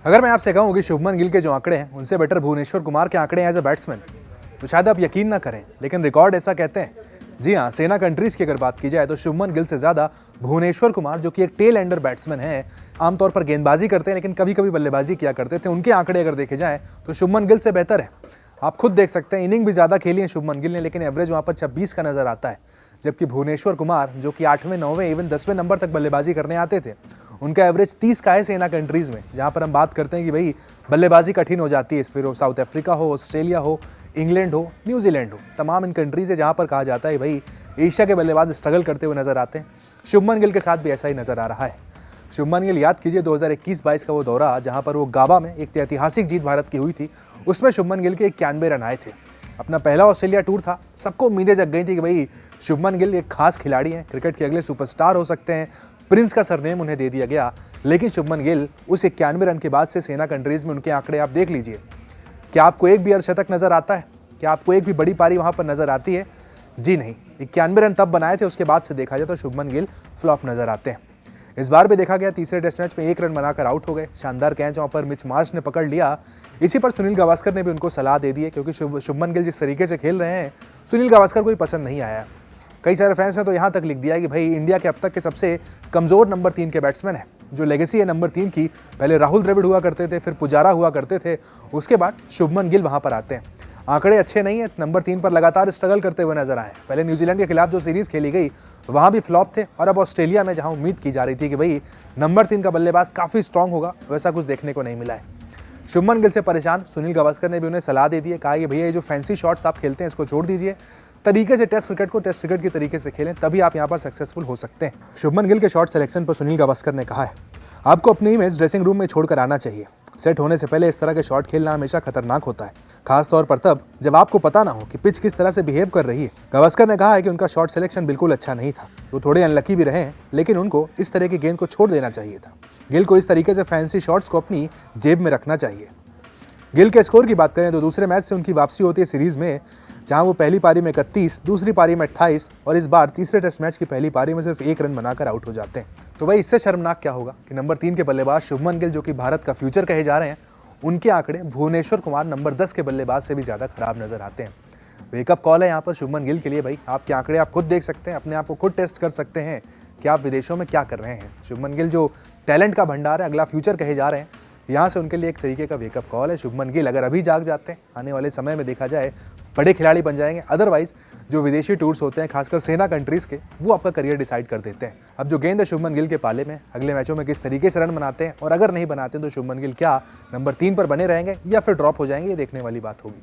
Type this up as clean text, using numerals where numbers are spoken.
अगर मैं आपसे कहूं कि शुभमन गिल के जो आंकड़े हैं उनसे बेटर भुवनेश्वर कुमार के आंकड़े हैं एज अ बैट्समैन, तो शायद आप यकीन ना करें, लेकिन रिकॉर्ड ऐसा कहते हैं। जी हाँ, सेना कंट्रीज की अगर बात की जाए तो शुभमन गिल से ज्यादा भुवनेश्वर कुमार, जो कि एक टेल एंडर बैट्समैन है, आमतौर पर गेंदबाजी करते हैं लेकिन कभी कभी बल्लेबाजी किया करते थे, उनके आंकड़े अगर देखे जाए तो शुभमन गिल से बेहतर है। आप खुद देख सकते हैं, इनिंग भी ज्यादा खेली है शुभमन गिल ने, लेकिन एवरेज वहां पर 26 का नजर आता है। जबकि भुवनेश्वर कुमार, जो कि 8वें 9वें इवन 10वें नंबर तक बल्लेबाजी करने आते थे, उनका एवरेज 30 का है सेना कंट्रीज में, जहां पर हम बात करते हैं कि भाई बल्लेबाजी कठिन हो जाती है। फिर वो साउथ अफ्रीका हो, ऑस्ट्रेलिया हो, इंग्लैंड हो, न्यूजीलैंड हो, तमाम इन कंट्रीज है जहां पर कहा जाता है भाई एशिया के बल्लेबाज स्ट्रगल करते हुए नजर आते हैं। शुभमन गिल के साथ भी ऐसा ही नजर आ रहा है। शुभमन गिल, याद कीजिए 2021-22 का वो दौरा जहां पर वो गाबा में एक ऐतिहासिक जीत भारत की हुई थी, उसमें शुभमन गिल के 91 रन आए थे। अपना पहला ऑस्ट्रेलिया टूर था, सबको उम्मीदें जग गई थी कि भाई शुभमन गिल एक खास खिलाड़ी हैं, क्रिकेट के अगले सुपरस्टार हो सकते हैं, प्रिंस का सरनेम उन्हें दे दिया गया। लेकिन शुभमन गिल उस 91 रन के बाद से सेना कंट्रीज में उनके आंकड़े आप देख लीजिए। क्या आपको एक भी अर्धशतक नजर आता है? क्या आपको एक भी बड़ी पारी वहां पर नजर आती है? जी नहीं। 91 रन तब बनाए थे, उसके बाद से देखा जाए तो शुभमन गिल फ्लॉप नजर आते हैं। इस बार भी देखा गया, तीसरे टेस्ट मैच में 1 रन बनाकर आउट हो गए। शानदार कैच वहां पर मिच मार्श ने पकड़ लिया। इसी पर सुनील गावस्कर ने भी उनको सलाह दे दी है, क्योंकि शुभमन गिल जिस तरीके से खेल रहे हैं, सुनील गावस्कर को भी पसंद नहीं आया। कई सारे फैंस ने तो यहाँ तक लिख दिया कि भाई इंडिया के अब तक के सबसे कमजोर नंबर 3 के बैट्समैन है। जो लेगेसी है नंबर 3 की, पहले राहुल द्रविड़ हुआ करते थे, फिर पुजारा हुआ करते थे, उसके बाद शुभमन गिल वहां पर आते हैं। आंकड़े अच्छे नहीं है, नंबर 3 पर लगातार स्ट्रगल करते हुए नजर आए। पहले न्यूजीलैंड के खिलाफ जो सीरीज खेली गई वहां भी फ्लॉप थे, और अब ऑस्ट्रेलिया में जहां उम्मीद की जा रही थी कि भाई नंबर 3 का बल्लेबाज काफी स्ट्रांग होगा, वैसा कुछ देखने को नहीं मिला है। शुभमन गिल से परेशान सुनील गावस्कर ने भी उन्हें सलाह दे दी है, कहा कि भैया ये जो फैंसी शॉट्स आप खेलते हैं इसको छोड़ दीजिए, तरीके से टेस्ट क्रिकेट को टेस्ट क्रिकेट की तरीके से खेलें, तभी आप यहाँ पर सक्सेसफुल हो सकते हैं। शुभमन गिल के शॉट सिलेक्शन पर सुनील गावस्कर ने कहा है, आपको अपनी इमेज ड्रेसिंग रूम में छोड़कर आना चाहिए। सेट होने से पहले इस तरह के शॉट खेलना हमेशा खतरनाक होता है, खासतौर पर तब जब आपको पता ना हो कि पिच किस तरह से बिहेव कर रही है। गावस्कर ने कहा है कि उनका शॉट सिलेक्शन बिल्कुल अच्छा नहीं था, वो थोड़े अनलकी भी रहे हैं, लेकिन उनको इस तरह की गेंद को छोड़ देना चाहिए था। गिल को इस तरीके से फैंसी शॉट्स को अपनी जेब में रखना चाहिए। गिल के स्कोर की बात करें तो दूसरे मैच से उनकी वापसी होती है सीरीज में, जहां वो पहली पारी में 31, दूसरी पारी में 28 और इस बार तीसरे टेस्ट मैच की पहली पारी में सिर्फ 1 रन बनाकर आउट हो जाते हैं। तो भाई इससे शर्मनाक क्या होगा कि नंबर 3 के बल्लेबाज शुभमन गिल, जो कि भारत का फ्यूचर कहे जा रहे हैं, उनके आंकड़े भुवनेश्वर कुमार नंबर 10 के बल्लेबाज से भी ज्यादा खराब नजर आते हैं। वेकअप कॉल है यहाँ पर शुभमन गिल के लिए। भाई आपके आंकड़े आप खुद देख सकते हैं, अपने आप को खुद टेस्ट कर सकते हैं कि आप विदेशों में क्या कर रहे हैं। शुभमन गिल जो टैलेंट का भंडार है, अगला फ्यूचर कहे जा रहे हैं, यहाँ से उनके लिए एक तरीके का वेकअप कॉल है। शुभमन गिल अगर अभी जाग जाते हैं, आने वाले समय में देखा जाए बड़े खिलाड़ी बन जाएंगे। अदरवाइज जो विदेशी टूर्स होते हैं, खासकर सेना कंट्रीज के, वो आपका करियर डिसाइड कर देते हैं। अब जो गेंद है शुभमन गिल के पाले में, अगले मैचों में किस तरीके से रन बनाते हैं, और अगर नहीं बनाते तो शुभमन गिल क्या नंबर 3 पर बने रहेंगे या फिर ड्रॉप हो जाएंगे, ये देखने वाली बात होगी।